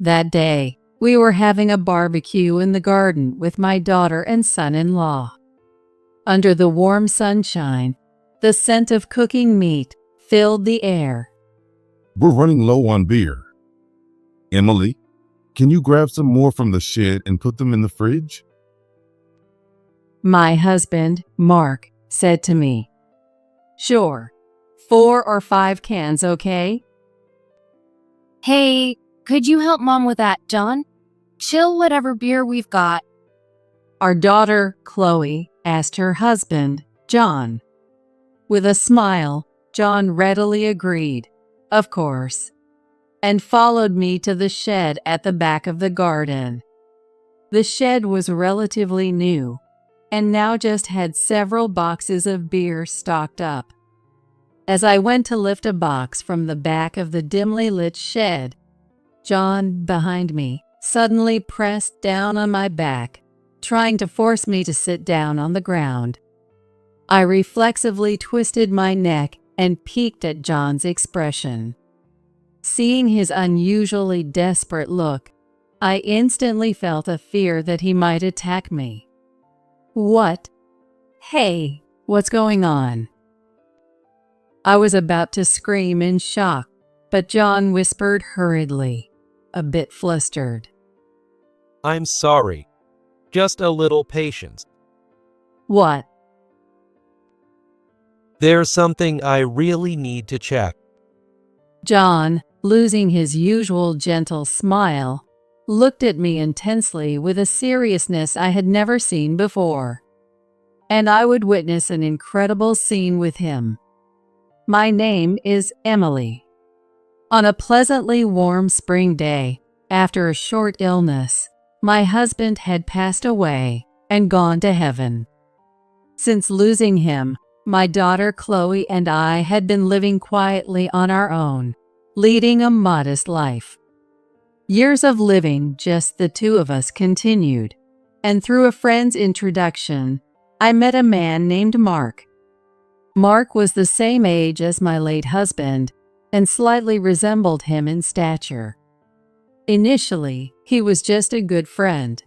That day, we were having a barbecue in the garden with my daughter and son-in-law. Under the warm sunshine, the scent of cooking meat filled the air. We're running low on beer. Emily, can you grab some more from the shed and put them in the fridge? My husband, Mark, said to me. Sure. 4 or 5 cans, okay? Hey, could you help Mom with that, John? Chill whatever beer we've got. Our daughter, Chloe, asked her husband, John. With a smile, John readily agreed, of course, and followed me to the shed at the back of the garden. The shed was relatively new, and now just had several boxes of beer stocked up. As I went to lift a box from the back of the dimly lit shed, John, behind me, suddenly pressed down on my back, trying to force me to sit down on the ground. I reflexively twisted my neck and peeked at John's expression. Seeing his unusually desperate look, I instantly felt a fear that he might attack me. What? Hey, what's going on? I was about to scream in shock, but John whispered hurriedly, a bit flustered. I'm sorry. Just a little patience. What? There's something I really need to check. John, losing his usual gentle smile, looked at me intensely with a seriousness I had never seen before. And I would witness an incredible scene with him. My name is Emily. On a pleasantly warm spring day, after a short illness, my husband had passed away and gone to heaven. Since losing him, my daughter Chloe and I had been living quietly on our own, leading a modest life. Years of living just the two of us continued, and through a friend's introduction, I met a man named Mark. Mark was the same age as my late husband and slightly resembled him in stature. Initially, he was just a good friend,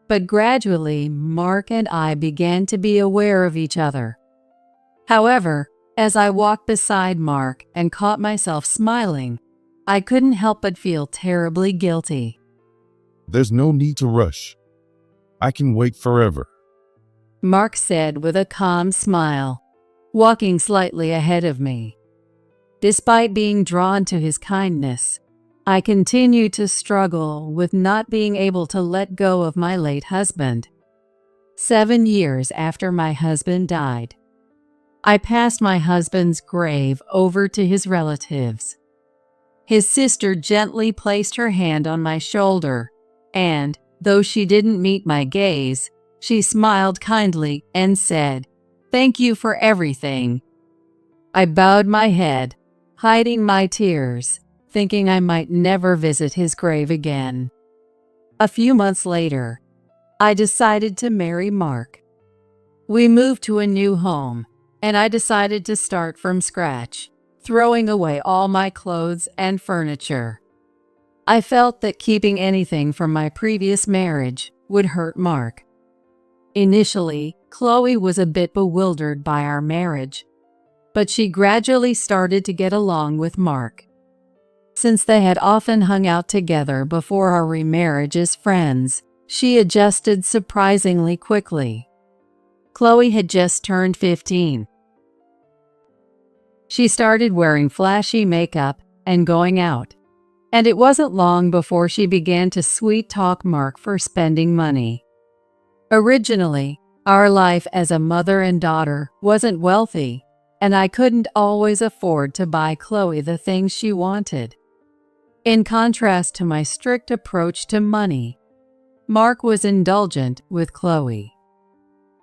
but gradually Mark and I began to be aware of each other. However, as I walked beside Mark and caught myself smiling, I couldn't help but feel terribly guilty. There's no need to rush. I can wait forever, Mark said with a calm smile, walking slightly ahead of me. Despite being drawn to his kindness, I continued to struggle with not being able to let go of my late husband. 7 years after my husband died, I passed my husband's grave over to his relatives. His sister gently placed her hand on my shoulder, and, though she didn't meet my gaze, she smiled kindly and said, "Thank you for everything." I bowed my head, hiding my tears, thinking I might never visit his grave again. A few months later, I decided to marry Mark. We moved to a new home, and I decided to start from scratch, throwing away all my clothes and furniture. I felt that keeping anything from my previous marriage would hurt Mark. Initially, Chloe was a bit bewildered by our marriage, but she gradually started to get along with Mark. Since they had often hung out together before our remarriage as friends, she adjusted surprisingly quickly. Chloe had just turned 15. She started wearing flashy makeup and going out, and it wasn't long before she began to sweet-talk Mark for spending money. Originally, our life as a mother and daughter wasn't wealthy, and I couldn't always afford to buy Chloe the things she wanted. In contrast to my strict approach to money, Mark was indulgent with Chloe.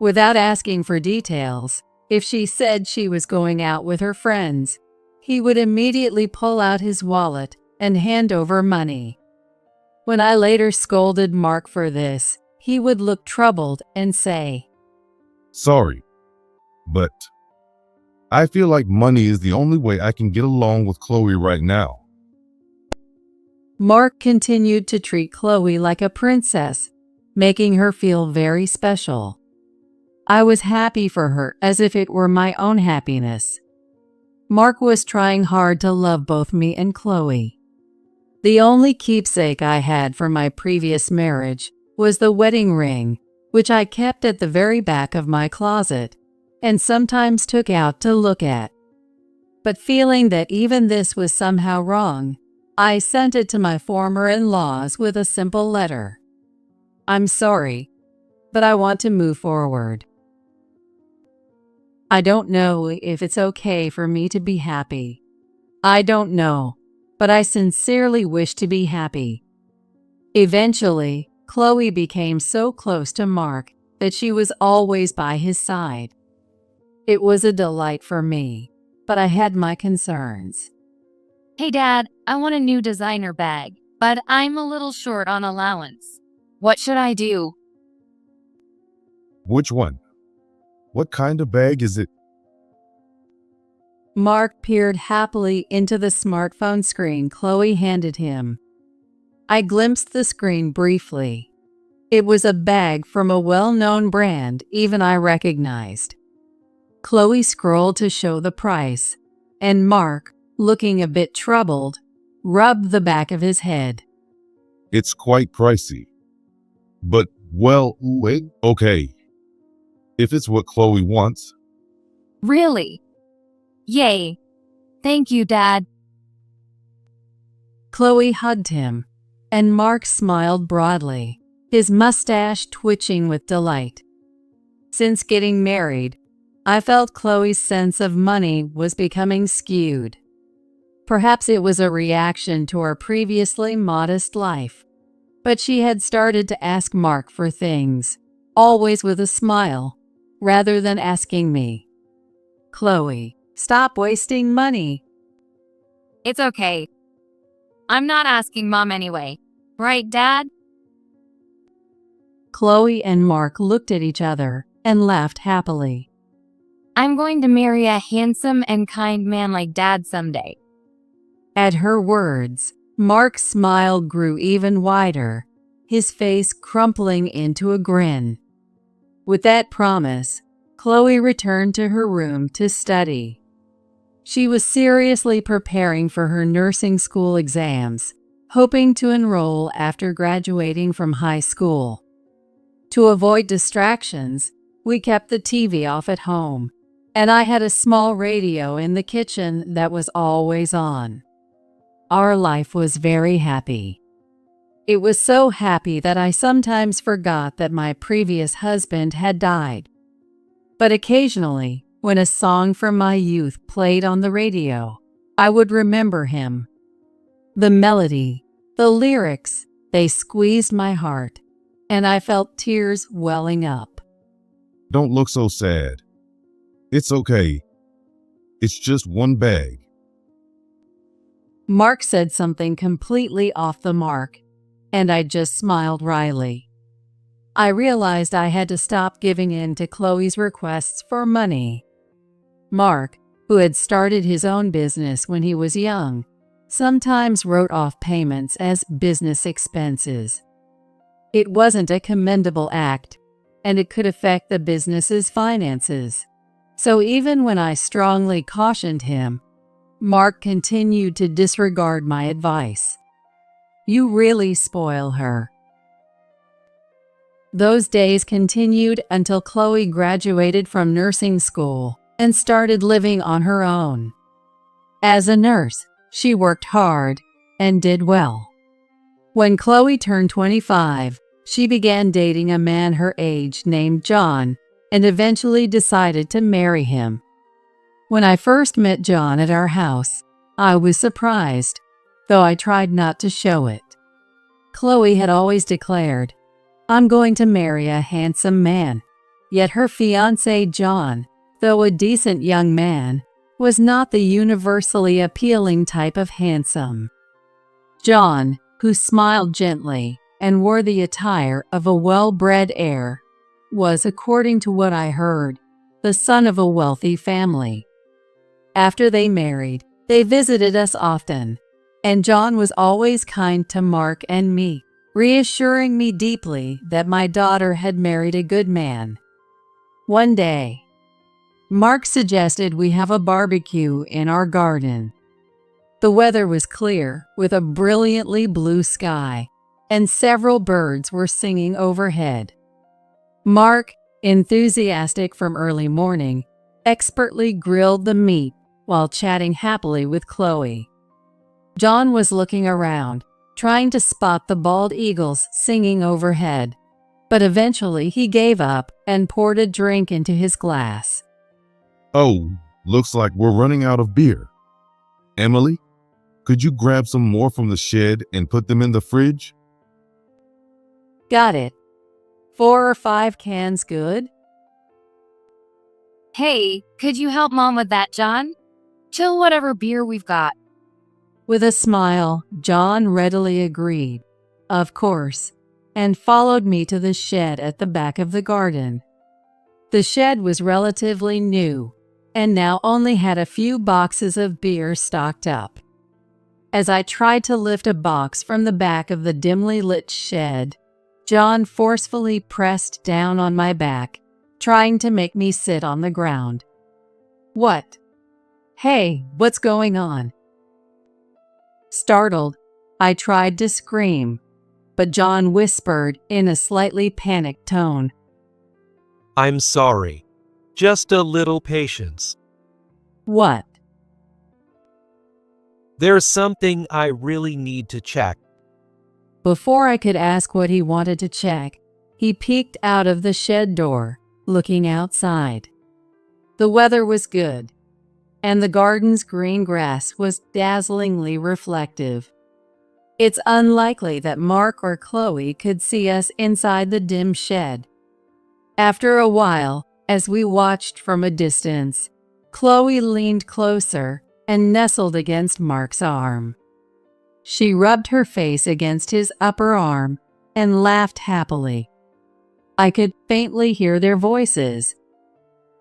Without asking for details, if she said she was going out with her friends, he would immediately pull out his wallet and hand over money. When I later scolded Mark for this, he would look troubled and say, Sorry, but I feel like money is the only way I can get along with Chloe right now. Mark continued to treat Chloe like a princess, making her feel very special. I was happy for her as if it were my own happiness. Mark was trying hard to love both me and Chloe. The only keepsake I had from my previous marriage was the wedding ring, which I kept at the very back of my closet and sometimes took out to look at. But feeling that even this was somehow wrong, I sent it to my former in-laws with a simple letter. I'm sorry, but I want to move forward. I don't know if it's okay for me to be happy. I don't know, but I sincerely wish to be happy. Eventually, Chloe became so close to Mark that she was always by his side. It was a delight for me, but I had my concerns. Hey Dad, I want a new designer bag, but I'm a little short on allowance. What should I do? Which one? What kind of bag is it? Mark peered happily into the smartphone screen Chloe handed him. I glimpsed the screen briefly. It was a bag from a well-known brand even I recognized. Chloe scrolled to show the price, and Mark, looking a bit troubled, rubbed the back of his head. It's quite pricey. But, well, wait, okay. If it's what Chloe wants. Really? Yay. Thank you, Dad. Chloe hugged him, and Mark smiled broadly, his mustache twitching with delight. Since getting married, I felt Chloe's sense of money was becoming skewed. Perhaps it was a reaction to our previously modest life, but she had started to ask Mark for things, always with a smile, rather than asking me. Chloe, stop wasting money. It's okay. I'm not asking Mom anyway. Right, Dad? Chloe and Mark looked at each other and laughed happily. I'm going to marry a handsome and kind man like Dad someday. At her words, Mark's smile grew even wider, his face crumpling into a grin. With that promise, Chloe returned to her room to study. She was seriously preparing for her nursing school exams, hoping to enroll after graduating from high school. To avoid distractions, we kept the TV off at home, and I had a small radio in the kitchen that was always on. Our life was very happy. It was so happy that I sometimes forgot that my previous husband had died. But occasionally, when a song from my youth played on the radio, I would remember him. The melody, the lyrics, they squeezed my heart, and I felt tears welling up. Don't look so sad. It's okay. It's just one bag. Mark said something completely off the mark, and I just smiled wryly. I realized I had to stop giving in to Chloe's requests for money. Mark, who had started his own business when he was young, sometimes wrote off payments as business expenses. It wasn't a commendable act, and it could affect the business's finances. So even when I strongly cautioned him, Mark continued to disregard my advice. You really spoil her. Those days continued until Chloe graduated from nursing school and started living on her own. As a nurse, she worked hard and did well. When Chloe turned 25, she began dating a man her age named John and eventually decided to marry him. When I first met John at our house, I was surprised, though I tried not to show it. Chloe had always declared, I'm going to marry a handsome man, yet her fiancé John, though a decent young man, was not the universally appealing type of handsome. John, who smiled gently and wore the attire of a well-bred heir, was, according to what I heard, the son of a wealthy family. After they married, they visited us often, And John was always kind to Mark and me, reassuring me deeply that my daughter had married a good man. One day, Mark suggested we have a barbecue in our garden. The weather was clear, with a brilliantly blue sky, and several birds were singing overhead. Mark, enthusiastic from early morning, expertly grilled the meat while chatting happily with Chloe. John was looking around, trying to spot the bald eagles singing overhead, but eventually he gave up and poured a drink into his glass. Oh, looks like we're running out of beer. Emily, could you grab some more from the shed and put them in the fridge? Got it. 4 or 5 cans good? Hey, could you help Mom with that, John? Chill whatever beer we've got. With a smile, John readily agreed, of course, and followed me to the shed at the back of the garden. The shed was relatively new, and now only had a few boxes of beer stocked up. As I tried to lift a box from the back of the dimly lit shed, John forcefully pressed down on my back, trying to make me sit on the ground. What? Hey, what's going on? Startled, I tried to scream, but John whispered in a slightly panicked tone. I'm sorry. Just a little patience. What? There's something I really need to check. Before I could ask what he wanted to check, he peeked out of the shed door, looking outside. The weather was good, and the garden's green grass was dazzlingly reflective. It's unlikely that Mark or Chloe could see us inside the dim shed. After a while, as we watched from a distance, Chloe leaned closer and nestled against Mark's arm. She rubbed her face against his upper arm and laughed happily. I could faintly hear their voices,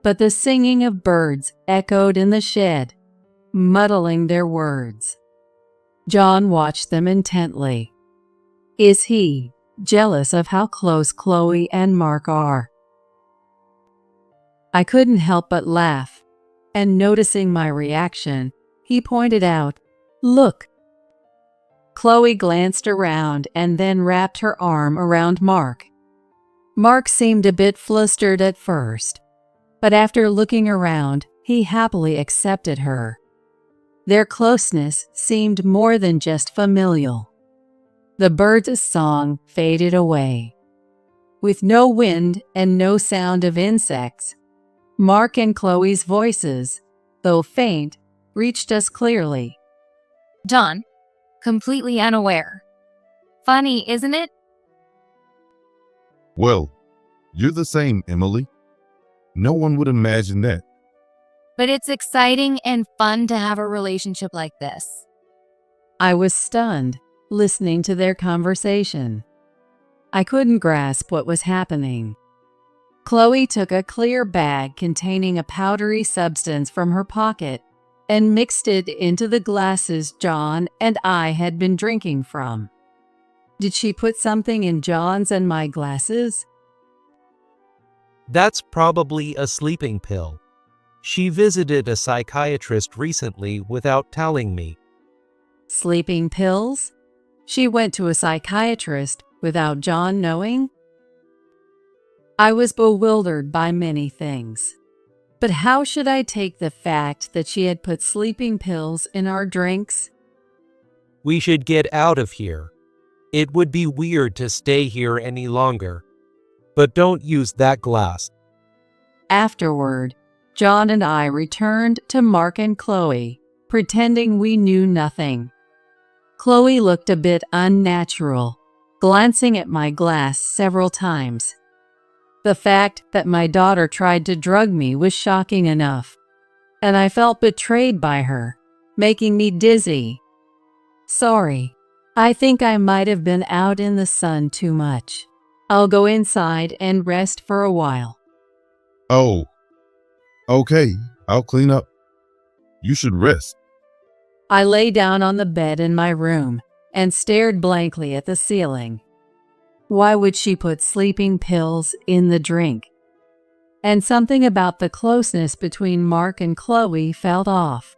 but the singing of birds echoed in the shed, muddling their words. John watched them intently. Is he jealous of how close Chloe and Mark are? I couldn't help but laugh, and noticing my reaction, he pointed out, "Look." Chloe glanced around and then wrapped her arm around Mark. Mark seemed a bit flustered at first, but after looking around, he happily accepted her. Their closeness seemed more than just familial. The birds' song faded away. With no wind and no sound of insects, Mark and Chloe's voices, though faint, reached us clearly. John, completely unaware. Funny, isn't it? Well, you're the same, Emily. No one would imagine that. But it's exciting and fun to have a relationship like this. I was stunned, listening to their conversation. I couldn't grasp what was happening. Chloe took a clear bag containing a powdery substance from her pocket and mixed it into the glasses John and I had been drinking from. Did she put something in John's and my glasses? That's probably a sleeping pill. She visited a psychiatrist recently without telling me. Sleeping pills? She went to a psychiatrist without John knowing? I was bewildered by many things. But how should I take the fact that she had put sleeping pills in our drinks? We should get out of here. It would be weird to stay here any longer. But don't use that glass. Afterward, John and I returned to Mark and Chloe, pretending we knew nothing. Chloe looked a bit unnatural, glancing at my glass several times. The fact that my daughter tried to drug me was shocking enough, and I felt betrayed by her, making me dizzy. Sorry, I think I might have been out in the sun too much. I'll go inside and rest for a while. Oh, okay, I'll clean up. You should rest. I lay down on the bed in my room and stared blankly at the ceiling. Why would she put sleeping pills in the drink? And something about the closeness between Mark and Chloe felt off.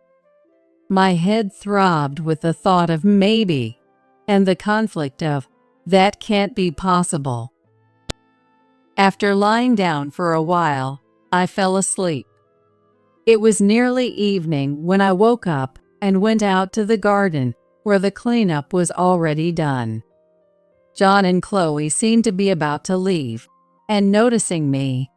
My head throbbed with the thought of maybe, and the conflict of that can't be possible. After lying down for a while, I fell asleep. It was nearly evening when I woke up and went out to the garden where the cleanup was already done. John and Chloe seemed to be about to leave, and noticing me,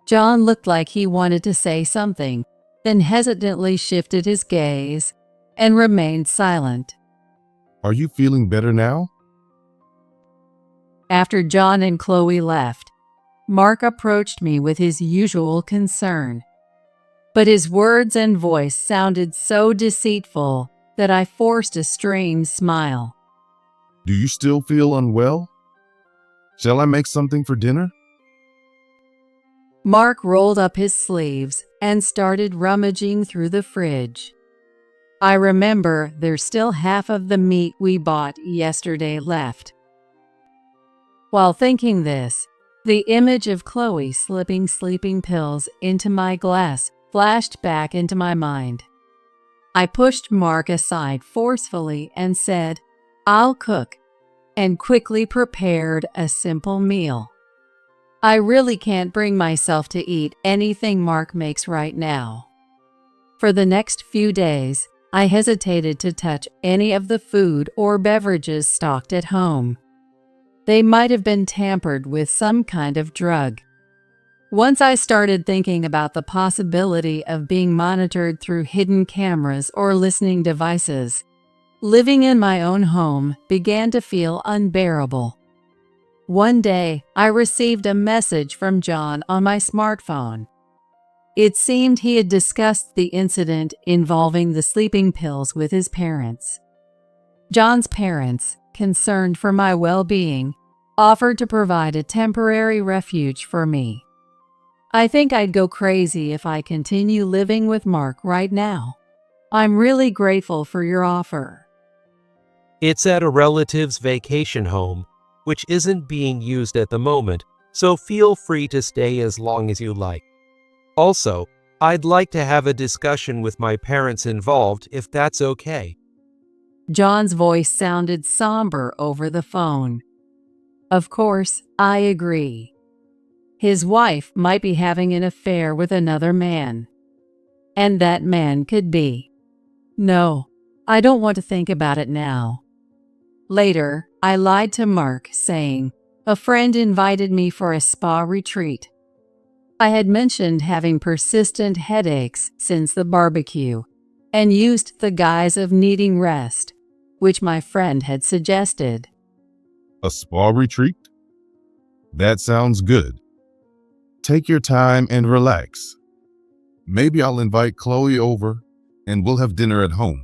John looked like he wanted to say something, then hesitantly shifted his gaze and remained silent. Are you feeling better now? After John and Chloe left, Mark approached me with his usual concern. But his words and voice sounded so deceitful that I forced a strained smile. Do you still feel unwell? Shall I make something for dinner? Mark rolled up his sleeves and started rummaging through the fridge. I remember there's still half of the meat we bought yesterday left. While thinking this, the image of Chloe slipping sleeping pills into my glass flashed back into my mind. I pushed Mark aside forcefully and said, "I'll cook," and quickly prepared a simple meal. I really can't bring myself to eat anything Mark makes right now. For the next few days, I hesitated to touch any of the food or beverages stocked at home. They might have been tampered with some kind of drug. Once I started thinking about the possibility of being monitored through hidden cameras or listening devices, living in my own home began to feel unbearable. One day, I received a message from John on my smartphone. It seemed he had discussed the incident involving the sleeping pills with his parents. John's parents, concerned for my well-being, offered to provide a temporary refuge for me. I think I'd go crazy if I continue living with Mark right now. I'm really grateful for your offer. It's at a relative's vacation home, which isn't being used at the moment, so feel free to stay as long as you like. Also, I'd like to have a discussion with my parents involved if that's okay. John's voice sounded somber over the phone. Of course, I agree. His wife might be having an affair with another man. And that man could be. No, I don't want to think about it now. Later, I lied to Mark, saying a friend invited me for a spa retreat. I had mentioned having persistent headaches since the barbecue and used the guise of needing rest, which my friend had suggested. A spa retreat? That sounds good. Take your time and relax. Maybe I'll invite Chloe over and we'll have dinner at home.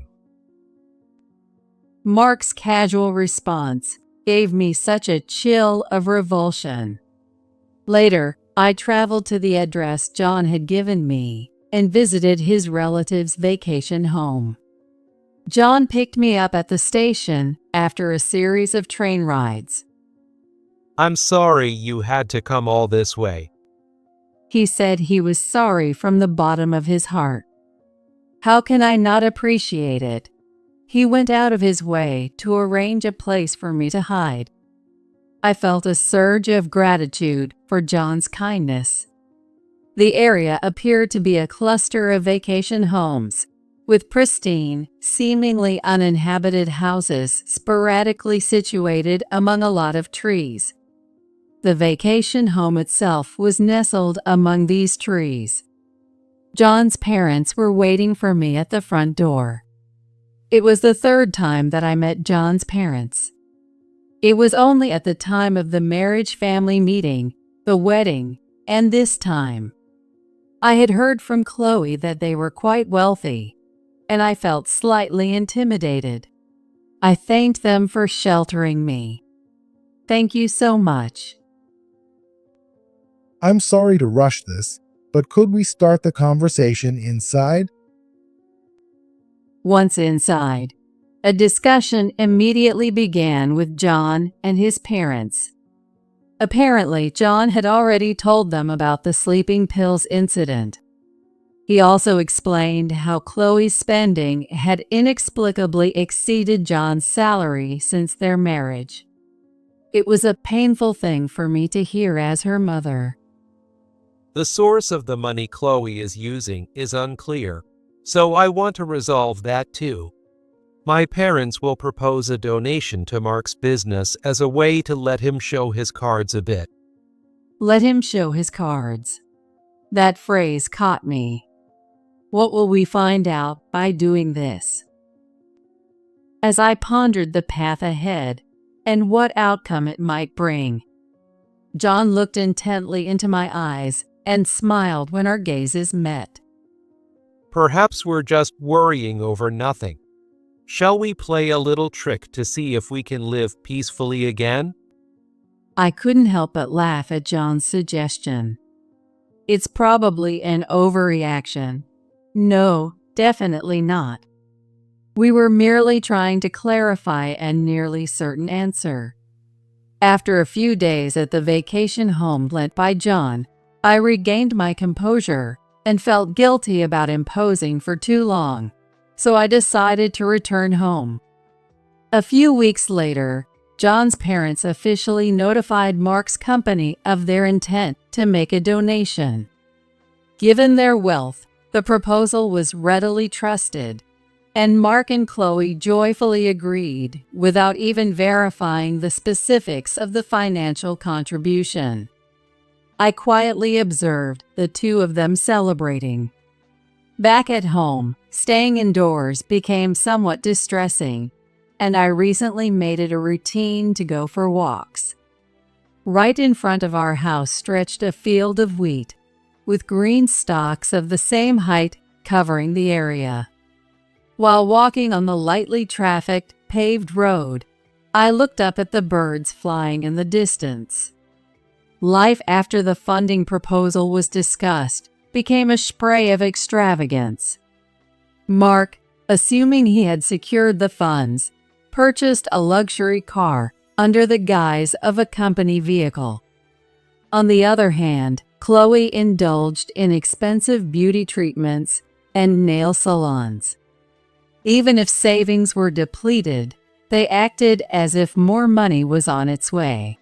Mark's casual response gave me such a chill of revulsion. Later, I traveled to the address John had given me and visited his relative's vacation home. John picked me up at the station after a series of train rides. I'm sorry you had to come all this way. He said he was sorry from the bottom of his heart. How can I not appreciate it? He went out of his way to arrange a place for me to hide. I felt a surge of gratitude for John's kindness. The area appeared to be a cluster of vacation homes, with pristine, seemingly uninhabited houses sporadically situated among a lot of trees. The vacation home itself was nestled among these trees. John's parents were waiting for me at the front door. It was the third time that I met John's parents. It was only at the time of the marriage family meeting, the wedding, and this time. I had heard from Chloe that they were quite wealthy, and I felt slightly intimidated. I thanked them for sheltering me. Thank you so much. I'm sorry to rush this, but could we start the conversation inside? Once inside, a discussion immediately began with John and his parents. Apparently, John had already told them about the sleeping pills incident. He also explained how Chloe's spending had inexplicably exceeded John's salary since their marriage. It was a painful thing for me to hear as her mother. The source of the money Chloe is using is unclear, so I want to resolve that too. My parents will propose a donation to Mark's business as a way to let him show his cards a bit. Let him show his cards. That phrase caught me. What will we find out by doing this? As I pondered the path ahead and what outcome it might bring, John looked intently into my eyes and smiled when our gazes met. Perhaps we're just worrying over nothing. Shall we play a little trick to see if we can live peacefully again? I couldn't help but laugh at John's suggestion. It's probably an overreaction. No, definitely not. We were merely trying to clarify a nearly certain answer. After a few days at the vacation home lent by John, I regained my composure and felt guilty about imposing for too long, so I decided to return home. A few weeks later, John's parents officially notified Mark's company of their intent to make a donation. Given their wealth, the proposal was readily trusted, and Mark and Chloe joyfully agreed without even verifying the specifics of the financial contribution. I quietly observed the two of them celebrating. Back at home, staying indoors became somewhat distressing, and I recently made it a routine to go for walks. Right in front of our house stretched a field of wheat, with green stalks of the same height covering the area. While walking on the lightly trafficked, paved road, I looked up at the birds flying in the distance. Life after the funding proposal was discussed became a spray of extravagance. Mark, assuming he had secured the funds, purchased a luxury car under the guise of a company vehicle. On the other hand, Chloe indulged in expensive beauty treatments and nail salons. Even if savings were depleted, they acted as if more money was on its way.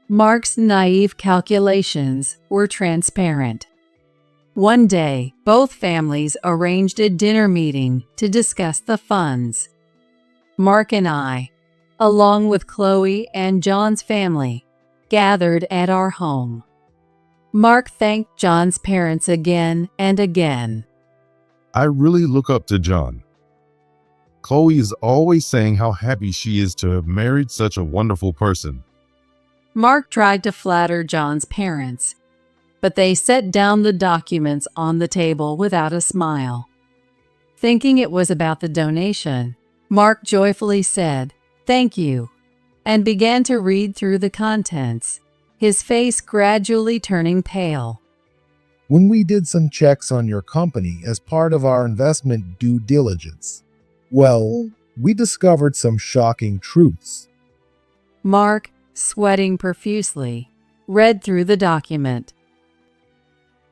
Mark's naive calculations were transparent. One day, both families arranged a dinner meeting to discuss the funds. Mark and I, along with Chloe and John's family, gathered at our home. Mark thanked John's parents again and again. I really look up to John. Chloe is always saying how happy she is to have married such a wonderful person. Mark tried to flatter John's parents, but they set down the documents on the table without a smile. Thinking it was about the donation, Mark joyfully said, "Thank you," and began to read through the contents, his face gradually turning pale. When we did some checks on your company as part of our investment due diligence, well, we discovered some shocking truths. Mark, sweating profusely, read through the document.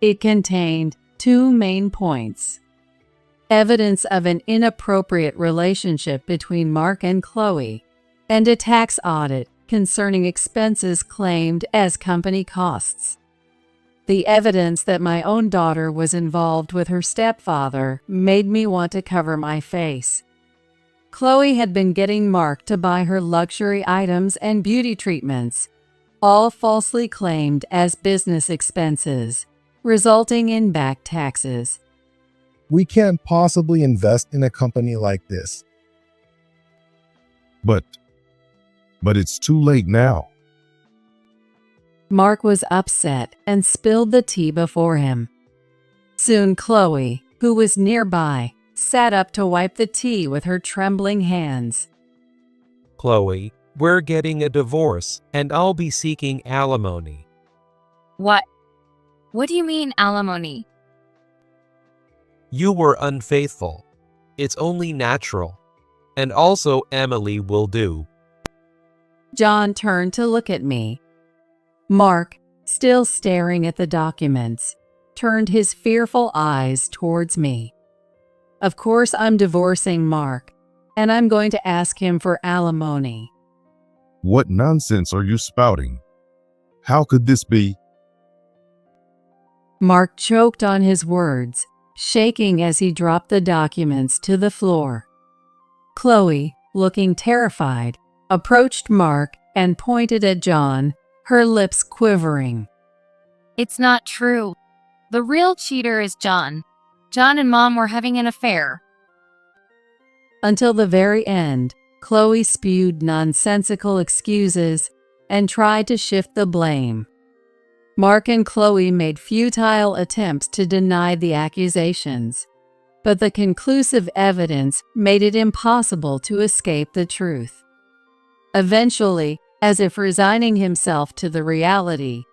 It contained two main points: evidence of an inappropriate relationship between Mark and Chloe, and a tax audit concerning expenses claimed as company costs. The evidence that my own daughter was involved with her stepfather made me want to cover my face. Chloe had been getting Mark to buy her luxury items and beauty treatments, all falsely claimed as business expenses, resulting in back taxes. We can't possibly invest in a company like this. But it's too late now. Mark was upset and spilled the tea before him. Soon Chloe, who was nearby, sat up to wipe the tea with her trembling hands. Chloe, we're getting a divorce, and I'll be seeking alimony. What? What do you mean alimony? You were unfaithful. It's only natural. And also Emily will do. John turned to look at me. Mark, still staring at the documents, turned his fearful eyes towards me. Of course I'm divorcing Mark, and I'm going to ask him for alimony. What nonsense are you spouting? How could this be? Mark choked on his words, shaking as he dropped the documents to the floor. Chloe, looking terrified, approached Mark and pointed at John, her lips quivering. It's not true. The real cheater is John. John and Mom were having an affair. Until the very end, Chloe spewed nonsensical excuses and tried to shift the blame. Mark and Chloe made futile attempts to deny the accusations, but the conclusive evidence made it impossible to escape the truth. Eventually, as if resigning himself to the reality,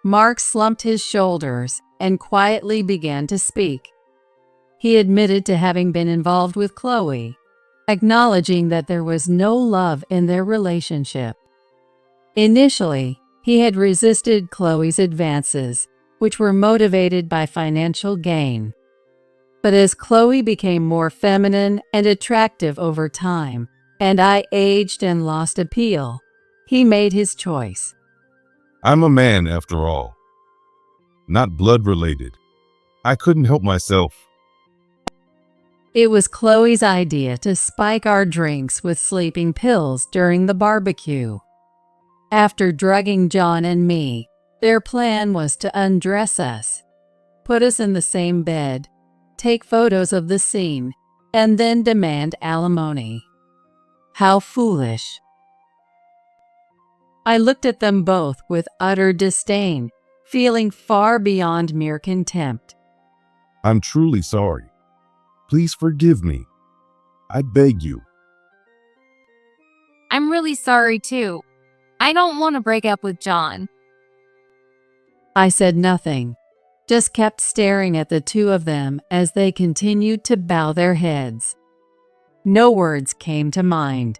Mark slumped his shoulders and quietly began to speak. He admitted to having been involved with Chloe, acknowledging that there was no love in their relationship. Initially, he had resisted Chloe's advances, which were motivated by financial gain. But as Chloe became more feminine and attractive over time, and I aged and lost appeal, he made his choice. I'm a man after all. Not blood related. I couldn't help myself. It was Chloe's idea to spike our drinks with sleeping pills during the barbecue. After drugging John and me, their plan was to undress us, put us in the same bed, take photos of the scene, and then demand alimony. How foolish. I looked at them both with utter disdain, feeling far beyond mere contempt. I'm truly sorry. Please forgive me. I beg you. I'm really sorry too. I don't want to break up with John. I said nothing, just kept staring at the two of them as they continued to bow their heads. No words came to mind.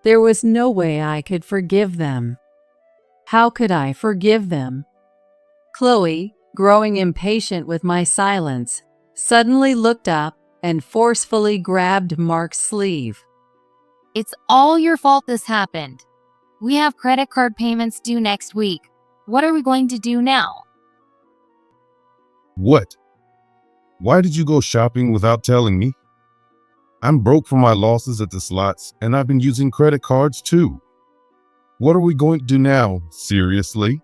There was no way I could forgive them. How could I forgive them? Chloe, growing impatient with my silence, suddenly looked up and forcefully grabbed Mark's sleeve. It's all your fault this happened. We have credit card payments due next week. What are we going to do now? What? Why did you go shopping without telling me? I'm broke from my losses at the slots, and I've been using credit cards too. What are we going to do now, seriously?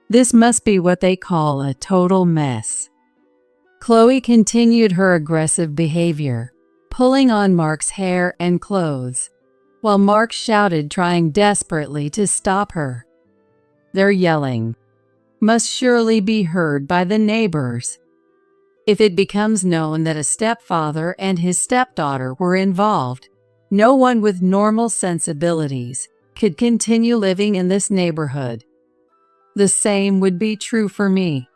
This must be what they call a total mess. Chloe continued her aggressive behavior, pulling on Mark's hair and clothes, while Mark shouted, trying desperately to stop her. Their yelling must surely be heard by the neighbors. If it becomes known that a stepfather and his stepdaughter were involved, no one with normal sensibilities could continue living in this neighborhood. The same would be true for me.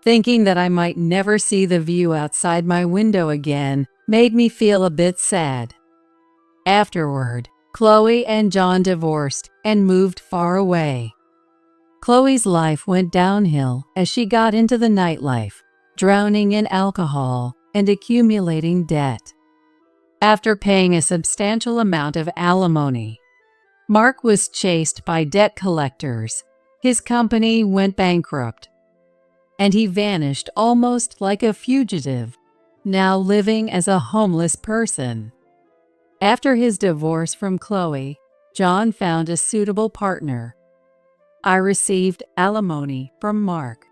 Thinking that I might never see the view outside my window again made me feel a bit sad. Afterward, Chloe and John divorced and moved far away. Chloe's life went downhill as she got into the nightlife, drowning in alcohol and accumulating debt. After paying a substantial amount of alimony, Mark was chased by debt collectors. His company went bankrupt, and he vanished almost like a fugitive, now living as a homeless person. After his divorce from Chloe, John found a suitable partner. I received alimony from Mark.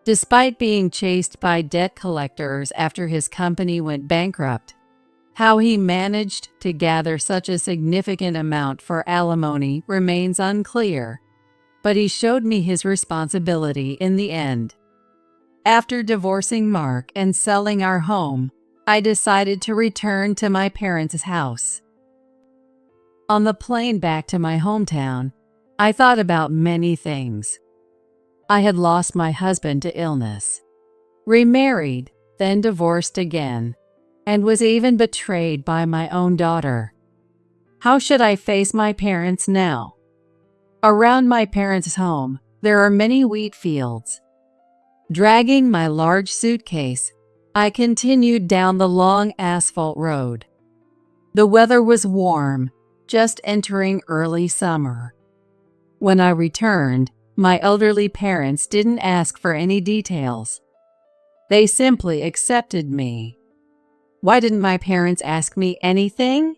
Despite being chased by debt collectors after his company went bankrupt, how he managed to gather such a significant amount for alimony remains unclear, but he showed me his responsibility in the end. After divorcing Mark and selling our home, I decided to return to my parents' house. On the plane back to my hometown, I thought about many things. I had lost my husband to illness, remarried, then divorced again, and was even betrayed by my own daughter. How should I face my parents now? Around my parents' home, there are many wheat fields. Dragging my large suitcase, I continued down the long asphalt road. The weather was warm, just entering early summer. When I returned, my elderly parents didn't ask for any details. They simply accepted me. Why didn't my parents ask me anything?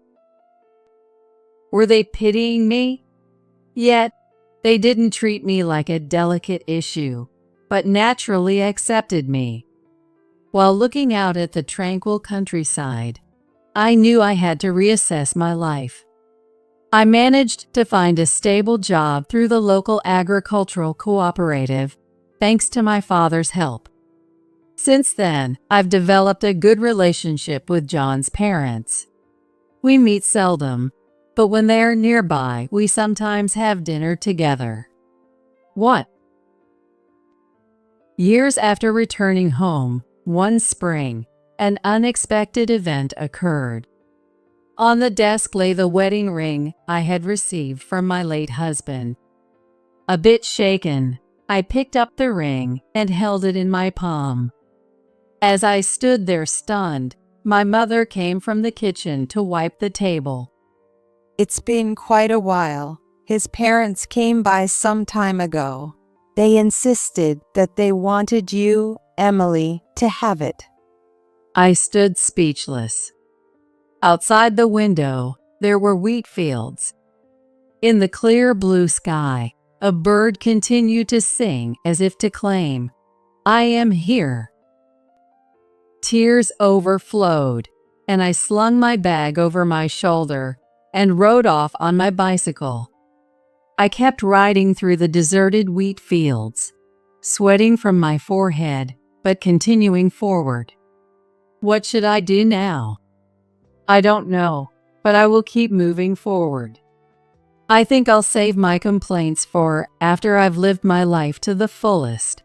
Were they pitying me? Yet, they didn't treat me like a delicate issue, but naturally accepted me. While looking out at the tranquil countryside, I knew I had to reassess my life. I managed to find a stable job through the local agricultural cooperative, thanks to my father's help. Since then, I've developed a good relationship with John's parents. We meet seldom, but when they are nearby, we sometimes have dinner together. What? Years after returning home, one spring, an unexpected event occurred. On the desk lay the wedding ring I had received from my late husband. A bit shaken, I picked up the ring and held it in my palm. As I stood there stunned, my mother came from the kitchen to wipe the table. It's been quite a while. His parents came by some time ago. They insisted that they wanted you, Emily, to have it. I stood speechless. Outside the window, there were wheat fields. In the clear blue sky, a bird continued to sing as if to claim, "I am here." Tears overflowed, and I slung my bag over my shoulder and rode off on my bicycle. I kept riding through the deserted wheat fields, sweating from my forehead, but continuing forward. What should I do now? I don't know, but I will keep moving forward. I think I'll save my complaints for after I've lived my life to the fullest.